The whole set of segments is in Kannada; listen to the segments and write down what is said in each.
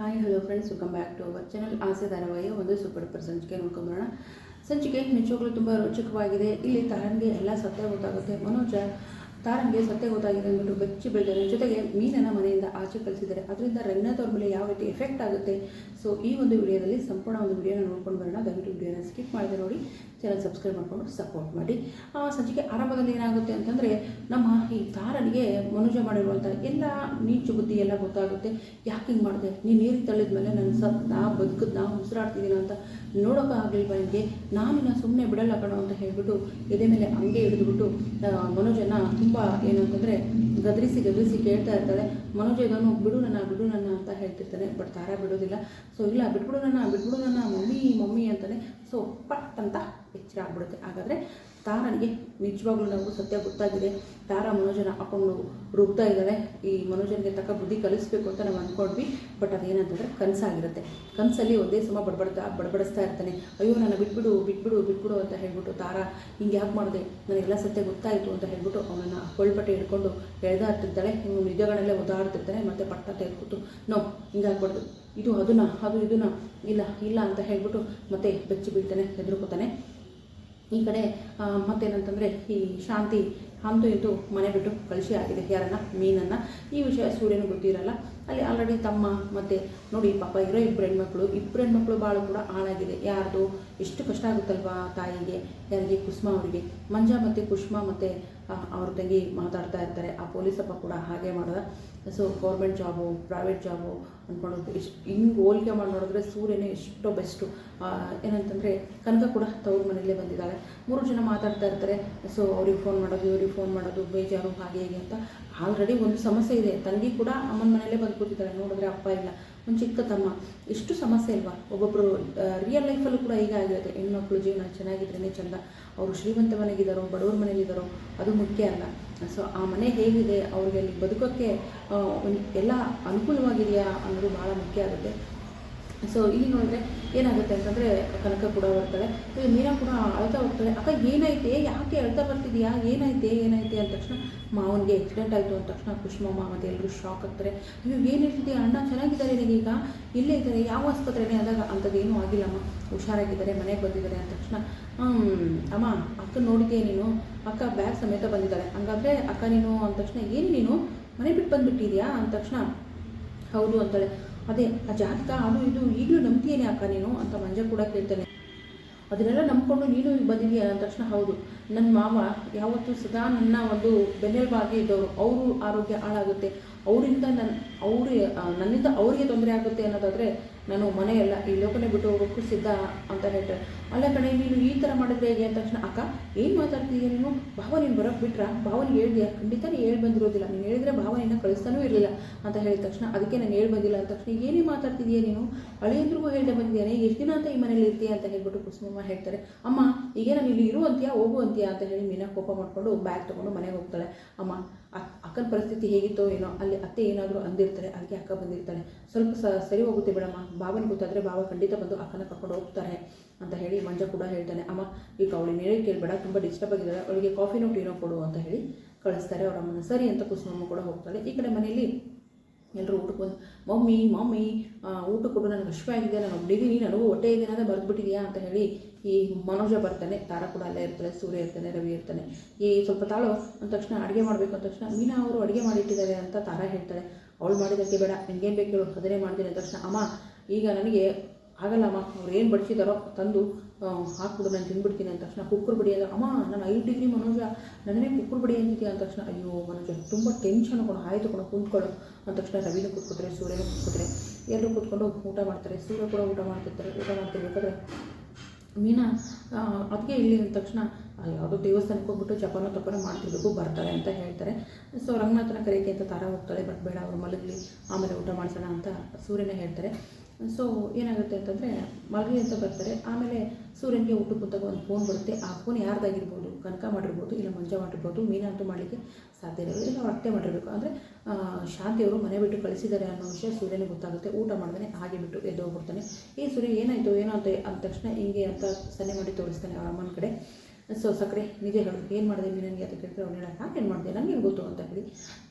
Hi hello friends, welcome back to our channel. ಆಸೆ ಧಾರಾವಾಹಿಯ ಒಂದು ಸೂಪರ್ ಡೂಪರ್ ಸಂಚಿಕೆ ನೋಡ್ಕೊಂಬರೋಣ. ಸಂಚಿಕೆ ನಿಜವಾಗ್ಲೂ ತುಂಬ ರೋಚಕವಾಗಿದೆ. ಇಲ್ಲಿ ತಾರನ್ಗೆ ಎಲ್ಲ ಸತ್ಯ ಗೊತ್ತಾಗುತ್ತೆ. ಮನೋಜ ತಾರನ್ಗೆ ಸತ್ಯ ಗೊತ್ತಾಗಿದೆ ಅಂದ್ಬಿಟ್ಟು ಬೆಚ್ಚಿ ಬೀಳ್ತಾರೆ. ಜೊತೆಗೆ ಮೀನನ್ನು ಮನೆಯಿಂದ ಆಚೆ ಕಳಿಸಿದ್ದಾರೆ. ಅದರಿಂದ ರಂಗನಾಥ್ ಅವ್ರ ಮೇಲೆ ಯಾವ ರೀತಿ ಎಫೆಕ್ಟ್ ಆಗುತ್ತೆ. ಸೊ ಈ ಒಂದು ವಿಡಿಯೋದಲ್ಲಿ ಸಂಪೂರ್ಣ ಒಂದು ವಿಡಿಯೋನ ನೋಡ್ಕೊಂಡು ಬರೋಣ. ದಯವಿಟ್ಟು ವಿಡಿಯೋನ ಸ್ಕಿಪ್ ಮಾಡಿದೆ ನೋಡಿ, ಚಾನಲ್ ಸಬ್ಸ್ಕ್ರೈಬ್ ಮಾಡಿಕೊಂಡು ಸಪೋರ್ಟ್ ಮಾಡಿ. ಸಂಚಿಕೆ ಆರಂಭದಲ್ಲಿ ಏನಾಗುತ್ತೆ ಅಂತಂದರೆ, ನಮ್ಮ ಈ ತಾರನಿಗೆ ಮನೋಜ ಮಾಡಿರುವಂಥ ಎಲ್ಲ ನೀಚು ಬುದ್ಧಿ ಎಲ್ಲ ಗೊತ್ತಾಗುತ್ತೆ. ಯಾಕೆ ಹಿಂಗೆ ಮಾಡಿದೆ, ನೀನು ನೀರಿಗೆ ತಳ್ಳಿದ ಮೇಲೆ ನನ್ನ ನಾ ಬದುಕದ್ ನಾ ಉಸಿರಾಡ್ತಿದ್ದೀನ ಅಂತ ನೋಡೋಕ್ಕಾಗಲಿಲ್ವ ನಿನಗೆ, ನಾನಿನ್ನ ಸುಮ್ಮನೆ ಬಿಡಲ್ಲ ಕಣೋ ಅಂತ ಹೇಳಿಬಿಟ್ಟು ಎದೆ ಮೇಲೆ ಹಂಗೆ ಹಿಡಿದುಬಿಟ್ಟು ಮನೋಜನ ತುಂಬ ಏನು ಅಂತಂದರೆ ಗದರಿಸಿ ಕೇಳ್ತಾ ಇರ್ತಾಳೆ. ಮನೋಜ ಇದನ್ನು ಬಿಡು ನನ್ನ ಅಂತ ಹೇಳ್ತಿರ್ತಾನೆ. ಬಟ್ ತಾರ ಬಿಡೋದಿಲ್ಲ. ಸೊ ಇಲ್ಲ, ಬಿಟ್ಬಿಡು ನನ್ನ ಮಮ್ಮಿ ಅಂತಾನೆ. ಸೊ ಪಟ್ ಅಂತ ಎಚ್ಚರ ಆಗ್ಬಿಡುತ್ತೆ. ಹಾಗಾದರೆ ತಾರನಿಗೆ ನಿಜವಾಗ್ಲೂ ನಾವು ಸತ್ಯ ಗೊತ್ತಾಗಿದೆ. ತಾರ ಮನೋಜನ ಹಾಕೊಂಡು ರುಬ್ತಾ ಇದ್ದಾಳೆ. ಈ ಮನೋಜನಿಗೆ ತಕ್ಕ ಬುದ್ಧಿ ಕಲಿಸ್ಬೇಕು ಅಂತ ನಾವು ಅಂದ್ಕೊಂಡ್ವಿ. ಬಟ್ ಅದೇನಂತಂದರೆ ಕನಸಾಗಿರುತ್ತೆ. ಕನಸಲ್ಲಿ ಒಂದೇ ಸಮ ಬಡಬಡಿಸ್ತಾ ಇರ್ತಾನೆ. ಅಯ್ಯೋ ನನ್ನ ಬಿಟ್ಬಿಡು ಅಂತ ಹೇಳ್ಬಿಟ್ಟು ತಾರ ಹಿಂಗೆ ಯಾಕೆ ಮಾಡಿದೆ, ನನಗೆಲ್ಲ ಸತ್ಯ ಗೊತ್ತಾಯಿತು ಅಂತ ಹೇಳ್ಬಿಟ್ಟು ಅವನನ್ನು ಕೊಳ್ಪಟ್ಟೆ ಹಿಡ್ಕೊಂಡು ಎಳೆದಾಡ್ತಿರ್ತಾಳೆ. ಇವನು ನಿಜಗಳಲ್ಲೇ ಒದಾಡ್ತಿರ್ತಾನೆ. ಮತ್ತು ಪಟ್ಟ ತೆಗೆದ್ಬಿಟ್ಟು ಹಿಂಗಾಗ್ಬಾರ್ದು, ಇದು ಇದನ್ನ ಇಲ್ಲ ಅಂತ ಹೇಳ್ಬಿಟ್ಟು ಮತ್ತೆ ಬೆಚ್ಚಿ ಬೀಳ್ತಾನೆ, ಹೆದರ್ಕೋತಾನೆ. ಈ ಕಡೆ ಮತ್ತೇನಂತಂದರೆ ಈ ಶಾಂತಿ ಅಂತೂ ಇದು ಮನೆ ಬಿಟ್ಟು ಕಳಿಸಿ ಆಗಿದೆ. ಯಾರನ್ನ, ಮೀನನ್ನು. ಈ ವಿಷಯ ಸೂರ್ಯನೂ ಗೊತ್ತಿರಲ್ಲ. ಅಲ್ಲಿ ಆಲ್ರೆಡಿ ತಮ್ಮ ಮತ್ತು ನೋಡಿ ಪಾಪ ಇರೋ ಇಬ್ಬರು ಹೆಣ್ಮಕ್ಳು ಬಾಳು ಕೂಡ ಹಾಳಾಗಿದೆ. ಯಾರ್ದು ಎಷ್ಟು ಕಷ್ಟ ಆಗುತ್ತಲ್ವಾ ತಾಯಿಗೆ, ಯಾರಿಗೆ, ಕುಸುಮ ಅವರಿಗೆ. ಮಂಜ ಮತ್ತು ಕುಸುಮ ಮತ್ತು ಅವ್ರ ತಂಗಿ ಮಾತಾಡ್ತಾ ಇರ್ತಾರೆ. ಆ ಪೊಲೀಸಪ್ಪ ಕೂಡ ಹಾಗೆ ಮಾಡಿದ. So government job, private job ಅಂದ್ಕೊಂಡು ಹಿಂಗೆ ಹೋಲಿಕೆ ಮಾಡಿ ನೋಡಿದ್ರೆ ಸೂರ್ಯನೇ ಎಷ್ಟೋ ಬೆಸ್ಟು. ಏನಂತಂದರೆ ಕನಕ ಕೂಡ ತವ್ರ ಮನೆಯಲ್ಲೇ ಬಂದಿದ್ದಾಳೆ. 3 ಜನ ಮಾತಾಡ್ತಾ ಇರ್ತಾರೆ. ಸೊ ಅವ್ರಿಗೆ ಫೋನ್ ಮಾಡೋದು ಬೇಜಾರು ಹಾಗೆ ಹೀಗೆ ಅಂತ. ಆಲ್ರೆಡಿ ಒಂದು ಸಮಸ್ಯೆ ಇದೆ. ತಂಗಿ ಕೂಡ ಅಮ್ಮನ ಮನೆಯಲ್ಲೇ ಬಂದು ಕೂತಿದ್ದಾಳೆ. ನೋಡಿದ್ರೆ ಅಪ್ಪ ಇಲ್ಲ, ಒಂದು ಚಿಕ್ಕ ತಮ್ಮ. ಎಷ್ಟು ಸಮಸ್ಯೆ ಇಲ್ವಾ. ಒಬ್ಬೊಬ್ಬರು ರಿಯಲ್ ಲೈಫಲ್ಲೂ ಕೂಡ ಈಗ ಆಗಿರುತ್ತೆ. ಹೆಣ್ಮಕ್ಳು ಜೀವನ ಚೆನ್ನಾಗಿದ್ರೇ ಚೆಂದ. ಅವರು ಶ್ರೀಮಂತ ಮನೆಗಿದ್ದಾರೋ ಬಡವ್ರ ಮನೆಯಲ್ಲಿದ್ದಾರೋ ಅದು ಮುಖ್ಯ ಅಲ್ಲ. ಸೊ ಆ ಮನೆ ಹೇಗಿದೆ, ಅವ್ರಿಗೆ ಅಲ್ಲಿ ಬದುಕೋಕ್ಕೆ ಎಲ್ಲ ಅನುಕೂಲವಾಗಿದೆಯಾ ಅನ್ನೋದು ಭಾಳ ಮುಖ್ಯ ಆಗುತ್ತೆ. ಸೊ ಇಲ್ಲಿ ನೋಡಿದ್ರೆ ಏನಾಗುತ್ತೆ ಅಂತಂದರೆ ಕನಕ ಕೂಡ ಬರ್ತಾಳೆ. ಮೀನಾ ಕೂಡ ಅಳ್ತಾ ಹೋಗ್ತಾಳೆ. ಅಕ್ಕ ಏನಾಯ್ತೆ, ಯಾಕೆ ಅಳ್ತಾ ಬರ್ತಿದೆಯಾ, ಏನಾಯ್ತೆ ಅಂದ ತಕ್ಷಣ ಮಾವನಿಗೆ ಆಕ್ಸಿಡೆಂಟ್ ಆಯಿತು ಅಂದ ತಕ್ಷಣ ಕುಸುಮಮ್ಮ ಮತ್ತು ಎಲ್ಲರೂ ಶಾಕ್ ಆಗ್ತಾರೆ. ಅಯ್ಯೋ ಏನು ಹೇಳ್ತಿದ್ದೆ, ಅಣ್ಣ ಚೆನ್ನಾಗಿದ್ದಾರೆ ಈಗ, ಇಲ್ಲೇ ಇದ್ದಾರೆ, ಯಾವ ಆಸ್ಪತ್ರೆನೇ ಆದಾಗ ಅಂಥದ್ದೇನೂ ಆಗಿಲ್ಲಮ್ಮ, ಹುಷಾರಾಗಿದ್ದಾರೆ, ಮನೆಗೆ ಬಂದಿದ್ದಾರೆ ಅಂದ ತಕ್ಷಣ ಅಮ್ಮ ಅಕ್ಕ ನೋಡಿದ್ಯಾ ನೀನು, ಅಕ್ಕ ಬ್ಯಾಗ್ ಸಮೇತ ಬಂದಿದ್ದಾಳೆ. ಹಂಗಾದರೆ ಅಕ್ಕ ನೀನು ಅಂದ ತಕ್ಷಣ ಏನು ನೀನು ಮನೆ ಬಿಟ್ಟು ಬಂದುಬಿಟ್ಟಿದ್ಯಾ ಅಂದ ತಕ್ಷಣ ಹೌದು ಅಂತಾಳೆ. ಅದೇ ಆ ಜಾತಕ ಅದು ಇದು ಈಗಲೂ ನಂಬ್ತೀಯೇನೆ ಅಕ್ಕ ನೀನು ಅಂತ ಮಂಜ ಕೂಡ ಕೇಳ್ತಾನೆ. ಅದನ್ನೆಲ್ಲ ನಂಬ್ಕೊಂಡು ನೀನು ಈಗ ಬಂದಿದೆಯಾ ಅಂದ ತಕ್ಷಣ ಹೌದು, ನನ್ನ ಮಾವ ಯಾವತ್ತೂ ಸದಾ ನನ್ನ ಒಂದು ಬೆನ್ನೆಲುಬಾಗಿ ಇದ್ದವರು, ಅವರು ಆರೋಗ್ಯ ಹಾಳಾಗುತ್ತೆ, ನನ್ನಿಂದ ಅವರಿಗೆ ತೊಂದರೆ ಆಗುತ್ತೆ ಅನ್ನೋದಾದರೆ ನಾನು ಮನೆಯಲ್ಲ ಈ ಲೋಕನೇ ಬಿಟ್ಟು ಹೋಗೋಕ್ಕೂ ಸಿದ್ಧ ಅಂತ ಹೇಳ್ತಾರೆ. ಅಲ್ಲ ಕಣೆ ನೀನು ಈ ಥರ ಮಾಡಿದ್ರೆ ಹೇಗೆ ಅಂದ ತಕ್ಷಣ ಅಕ್ಕ ಏನು ಮಾತಾಡ್ತಿದ್ದೀಯ ನೀನು, ಭಾವ ನೀನು ಬರೋಕ್ಕೆ ಬಿಟ್ರಾ, ಭಾವನಿಗೆ ಹೇಳ್ದೆಯಾ, ಖಂಡಿತ ನೀನು ಹೇಳಿ ಬಂದಿರೋದಿಲ್ಲ, ನೀನು ಹೇಳಿದ್ರೆ ಭಾವನಿನ್ನ ಕಳಿಸ್ತಾನೂ ಇರಲಿಲ್ಲ ಅಂತ ಹೇಳಿದ ತಕ್ಷಣ ಅದಕ್ಕೆ ನಾನು ಹೇಳಿ ಬಂದಿಲ್ಲ ಅಂದ ತಕ್ಷಣ ಏನೇ ಮಾತಾಡ್ತಿದ್ದೀಯ ನೀನು, ಅಳಿಯಂದ್ರಿಗೂ ಹೇಳ್ದೆ ಬಂದಿದ್ದೇನೆ, ಎಷ್ಟು ದಿನ ಅಂತ ಈ ಮನೇಲಿ ಇರ್ತೀಯ ಅಂತ ಹೇಳ್ಬಿಟ್ಟು ಕುಸುಮಮ್ಮ ಹೇಳ್ತಾರೆ. ಅಮ್ಮ ಈಗ ನಾನು ಇಲ್ಲಿ ಇರು ಅಂತೀಯಾ ಹೋಗು ಅಂತೀಯಾ ಅಂತ ಹೇಳಿ ಮೀನಾ ಕೋಪ ಮಾಡಿಕೊಂಡು ಬ್ಯಾಗ್ ತೊಗೊಂಡು ಮನೆಗೆ ಹೋಗ್ತಾಳೆ. ಅಮ್ಮ ಅಕ್ಕನ ಪರಿಸ್ಥಿತಿ ಹೇಗಿತ್ತೋ ಏನೋ, ಅಲ್ಲಿ ಅತ್ತೆ ಏನಾದರೂ ಅಂದಿರ್ತಾರೆ, ಅದಕ್ಕೆ ಅಕ್ಕ ಬಂದಿರ್ತಾಳೆ, ಸ್ವಲ್ಪ ಸರಿ ಹೋಗುತ್ತೆ ಬಿಡಮ್ಮ, ಭಾವನಿಗೆ ಗೊತ್ತಾದರೆ ಭಾವ ಖಂಡಿತ ಬಂದು ಅಕ್ಕನ ಕರ್ಕೊಂಡು ಹೋಗ್ತಾರೆ ಅಂತ ಹೇಳಿ ಮಂಜ ಕೂಡ ಹೇಳ್ತಾನೆ. ಅಮ್ಮ ಈಗ ಅವಳಿಗೆ ನೇರೇ ಕೇಳಬೇಡ, ತುಂಬ ಡಿಸ್ಟರ್ಬ್ ಆಗಿದ್ದಾಳೆ, ಅವಳಿಗೆ ಕಾಫಿನೋ ಟೀನೋ ಕೊಡು ಅಂತ ಹೇಳಿ ಕಳಿಸ್ತಾರೆ ಅವ್ರ ಅಮ್ಮನ. ಸರಿ ಅಂತ ಕುಸುಮಮ್ಮ ಕೂಡ ಹೋಗ್ತಾಳೆ. ಈ ಕಡೆ ಮನೆಯಲ್ಲಿ ಎಲ್ಲರೂ ಊಟಕ್ಕೆ ಬಂದು ಮಮ್ಮಿ ಊಟ ಕೊಡು, ನನಗೆ ಹಶ್ವಾಗಿದೆ, ನಾನು ಒಬ್ಬಳಿದ್ದೀನಿ, ನನಗೂ ಹೊಟ್ಟೆ ಇದೆ ಅಂತ ಬರೆದ್ಬಿಟ್ಟಿದೆಯಾ ಅಂತ ಹೇಳಿ ಈ ಮನೋಜ ಬರ್ತಾನೆ. ತಾರ ಕೂಡ ಅಲ್ಲೇ ಇರ್ತಾಳೆ, ಸೂರ್ಯ ಇರ್ತಾನೆ, ರವಿ ಇರ್ತಾನೆ. ಈ ಸ್ವಲ್ಪ ತಾಳು ಅಂದ ತಕ್ಷಣ ಅಡುಗೆ ಮಾಡಬೇಕು ಅಂದ ತಕ್ಷಣ ಮೀನಾ ಅವರು ಅಡುಗೆ ಮಾಡಿಟ್ಟಿದ್ದಾರೆ ಅಂತ ತಾರ ಹೇಳ್ತಾಳೆ. ಅವಳು ಮಾಡಿದ್ದಕ್ಕೆ ಬೇಡ, ನಿನಗೇನು ಬೇಕು ಹೇಳು, ಅದನ್ನೇ ಮಾಡ್ತೀನಿ ಅಂದ ತಕ್ಷಣ ಅಮ್ಮ ಈಗ ನನಗೆ ಆಗಲ್ಲಮ್ಮ, ಅವ್ರು ಏನು ಬಡಿಸಿದಾರೋ ತಂದು ಹಾಕ್ಬಿಡು, ನಾನು ತಿಂದ್ಬಿಡ್ತೀನಿ ಅಂದ ತಕ್ಷಣ ಕುಕ್ಕರ್ ಬಡಿ ಅದ. ಅಮ್ಮ ನಾನು 5 ಡಿಗ್ರಿ ಮನೋಜ, ನನ್ನೇ ಕುಕ್ಕರ್ ಬಡಿ ಅಂದಿದ್ದೀಯ ಅಂದ ತಕ್ಷಣ ಅಯ್ಯೋ ಮನೋಜ ತುಂಬ ಟೆನ್ಷನ್ ಕೊಡು, ಆಯಿತು ಕೊಡು ಕುಂತ್ಕೊಳ್ಳು ಅಂದ ತಕ್ಷಣ ರವಿನೂ ಕೂತ್ಕೊತಾರೆ, ಸೂರ್ಯನೂ ಕೂತ್ಕೊತಾರೆ. ಎಲ್ಲರೂ ಕೂತ್ಕೊಂಡು ಊಟ ಮಾಡ್ತಾರೆ. ಸೂರ್ಯ ಕೂಡ ಊಟ ಮಾಡ್ತಿರ್ಬೇಕಾದ್ರೆ ಮೀನಾ ಅದಕ್ಕೆ ಇಲ್ಲಿ ಅಂದ ತಕ್ಷಣ ಯಾವುದೋ ದೇವಸ್ಥಾನಕ್ಕೆ ಹೋಗ್ಬಿಟ್ಟು ಜಪಾನೋ ತಪ್ಪನೋ ಮಾಡ್ತಿರ್ಬೇಕು, ಬರ್ತಾರೆ ಅಂತ ಹೇಳ್ತಾರೆ. ಸೊ ರಂಗನಾಥನ ಕರೆಯಕ್ಕೆ ಅಂತ ತಾರ ಹೋಗ್ತಾಳೆ. ಬಟ್ ಬೇಡ, ಅವರು ಮಲಗಲಿ, ಆಮೇಲೆ ಊಟ ಮಾಡಿಸೋಣ ಅಂತ ಸೂರ್ಯನೇ ಹೇಳ್ತಾರೆ. ಸೊ ಏನಾಗುತ್ತೆ ಅಂತಂದರೆ ಮಲಗಿ ಅಂತ ಬರ್ತಾರೆ. ಆಮೇಲೆ ಸೂರ್ಯನಿಗೆ ಊಟಕ್ಕೆ ಕೂತಾಗ ಒಂದು ಫೋನ್ ಬರುತ್ತೆ. ಆ ಫೋನ್ ಯಾರ್ದಾಗಿರ್ಬೋದು, ಕನಕ ಮಾಡಿರ್ಬೋದು, ಇಲ್ಲ ಮಂಜ ಮಾಡಿರ್ಬೋದು, ಮೀನಾ ಅಂತೂ ಮಾಡಲಿಕ್ಕೆ ಸಾಧ್ಯ ಇರೋದು, ಇಲ್ಲ ಅವ್ರು ಅತ್ತೆ ಮಾಡಿರಬೇಕು. ಅಂದರೆ ಶಾಂತಿಯವರು ಮನೆ ಬಿಟ್ಟು ಕಳಿಸಿದ್ದಾರೆ ಅನ್ನೋ ವಿಷಯ ಸೂರ್ಯನಿಗೆ ಗೊತ್ತಾಗುತ್ತೆ. ಊಟ ಮಾಡಿದ್ರೆ ಹಾಗೆ ಬಿಟ್ಟು ಎದ್ದು ಹೋಗ್ಬಿಡ್ತಾನೆ. ಈ ಸೂರ್ಯ ಏನಾಯಿತು ಏನೋ ಅಂತ ಅಂದ ತಕ್ಷಣ ಹಿಂಗೆ ಅಂತ ಸನ್ನೆ ಮಾಡಿ ತೋರಿಸ್ತಾನೆ ಅವ್ರ ಅಮ್ಮನ ಕಡೆ. ಸೊ ಸಕ್ಕರೆ ನಿಜ ಹೇಳೋದು, ಏನು ಮಾಡಿದೆ ಮೀನಿಗೆ ಅಂತ ಕೇಳ್ತಾರೆ. ಅವ್ನು ಹೇಳೋಣ ನಾನೇನು ಮಾಡಿದೆ, ನನಗೇನು ಗೊತ್ತು ಅಂತ ಹೇಳಿ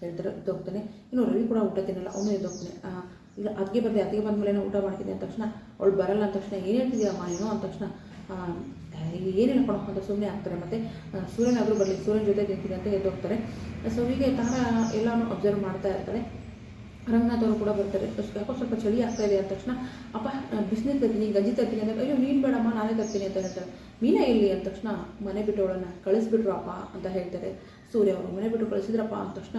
ಹೇಳ್ತಾರೆ, ಎದ್ದೋಗ್ತಾನೆ. ಇನ್ನು ರವಿ ಕೂಡ ಊಟ ತಿನ್ನಲ್ಲ, ಅವನು ಎದ್ದೋಗ್ತಾನೆ. ಇಲ್ಲ ಅದಕ್ಕೆ ಬಂದೆ, ಅದಕ್ಕೆ ಬಂದಮೇಲೆ ಊಟ ಮಾಡ್ತಿದ್ದೆ ಅಂದ ತಕ್ಷಣ ಅವಳು ಬರಲ್ಲ ಅಂದ ತಕ್ಷಣ ಏನು ಹೇಳ್ತಿದ್ದೀಯಮ್ಮ ನೀನು ಅಂದ ತಕ್ಷಣ ಏನಿಲ್ಲ ಕೊಡೋ ಅಂತ ಸುಮ್ಮನೆ ಆಗ್ತಾರೆ. ಮತ್ತು ಸೂರ್ಯನಾದರೂ ಬರಲಿ, ಸೂರ್ಯನ ಜೊತೆ ತಿಂತೀನಿ ಅಂತ ಎದ್ದು ಹೋಗ್ತಾರೆ. ಸೊ ಹೀಗೆ ತಾರಾ ಎಲ್ಲನೂ ಅಬ್ಸರ್ವ್ ಮಾಡ್ತಾ ಇರ್ತಾರೆ. ರಂಗನಾಥ್ ಅವರು ಕೂಡ ಬರ್ತಾರೆ. ಯಾಕೋ ಸ್ವಲ್ಪ ಚಳಿ ಆಗ್ತಾ ಇದೆ ಅಂದ ತಕ್ಷಣ ಅಪ್ಪ ಬಿಸಿನೀರು ತರ್ತೀನಿ, ಗಂಜಿ ತರ್ತೀನಿ ಅಂದಾಗ ಅಯ್ಯೋ ನೀನು ಬೇಡಮ್ಮ ನಾನೇ ತರ್ತೀನಿ ಅಂತ ಹೇಳ್ತಾರೆ. ಮೀನಾ ಎಲ್ಲಿ ಅಂದ ತಕ್ಷಣ ಮನೆ ಬಿಟ್ಟು ಅವಳನ್ನು ಕಳಿಸ್ಬಿಟ್ರು ಅಪ್ಪ ಅಂತ ಹೇಳ್ತಾರೆ. ಸೂರ್ಯ ಅವರು ಮನೆ ಬಿಟ್ಟು ಕಳಿಸಿದ್ರಪ್ಪ ಅಂದ ತಕ್ಷಣ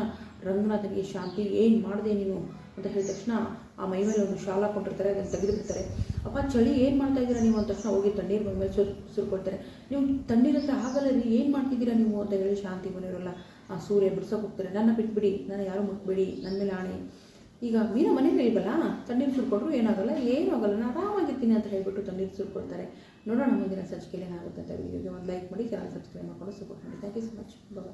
ರಂಗನಾಥನಿಗೆ ಶಾಂತಿ ಏನು ಮಾಡಿದೆ ನೀನು ಅಂತ ಹೇಳಿದ ತಕ್ಷಣ ಆ ಮೈ ಮೇಲೆ ಒಂದು ಶಾಲ ಕೊಟ್ಟಿರ್ತಾರೆ, ಅದನ್ನು ತೆಗೆದುಬಿಡ್ತಾರೆ. ಅಪ್ಪ ಚಳಿ ಏನು ಮಾಡ್ತಾ ಇದ್ದೀರಾ ನೀವು ಅಂದ ತಕ್ಷಣ ಹೋಗಿ ತಣ್ಣೀರು ಮೈ ಮೇಲೆ ಸುರ್ಕೊಳ್ತಾರೆ. ನೀವು ತಣ್ಣೀರು ಹತ್ರ ಆಗಲ್ಲ ರೀ, ಏನು ಮಾಡ್ತಿದ್ದೀರಾ ನೀವು ಅಂತ ಹೇಳಿ ಶಾಂತಿ ಮನೆಯವರೆಲ್ಲ ಆ ಸೂರ್ಯ ಬಿಡ್ಸೋಕೆ ಹೋಗ್ತಾರೆ. ನನ್ನ ಬಿಟ್ಬಿಡಿ, ನಾನು ಯಾರು ಮುಟ್ಬೇಡಿ, ನನ್ನ ಮೇಲೆ ಆಣೆ. ಈಗ ಮೀನಾ ಮನೇಲಿ ಇಲ್ವಲ್ಲ, ತಣ್ಣೀರು ಸುರ್ಕೊಟ್ರು ಏನಾಗಲ್ಲ, ಏನೂ ಆಗಲ್ಲ, ನಾನು ಆರಾಮಾಗಿರ್ತೀನಿ ಅಂತ ಹೇಳ್ಬಿಟ್ಟು ತಣ್ಣೀರು ಸುರ್ಕೊಳ್ತಾರೆ. ನೋಡೋಣ ಮುಂದಿನ ಸಂಚಿಕೆಯಲ್ಲಿ ಏನಾಗುತ್ತೆ ಅಂತ. ವಿಡಿಯೋಗೆ ಒಂದು ಲೈಕ್ ಮಾಡಿ, ಚಾನಲ್ ಸಬ್ಸ್ಕ್ರೈಬ್ ಮಾಡ್ಕೊಂಡು ಸಪೋರ್ಟ್ ಮಾಡಿ. Thank you so much. Bye.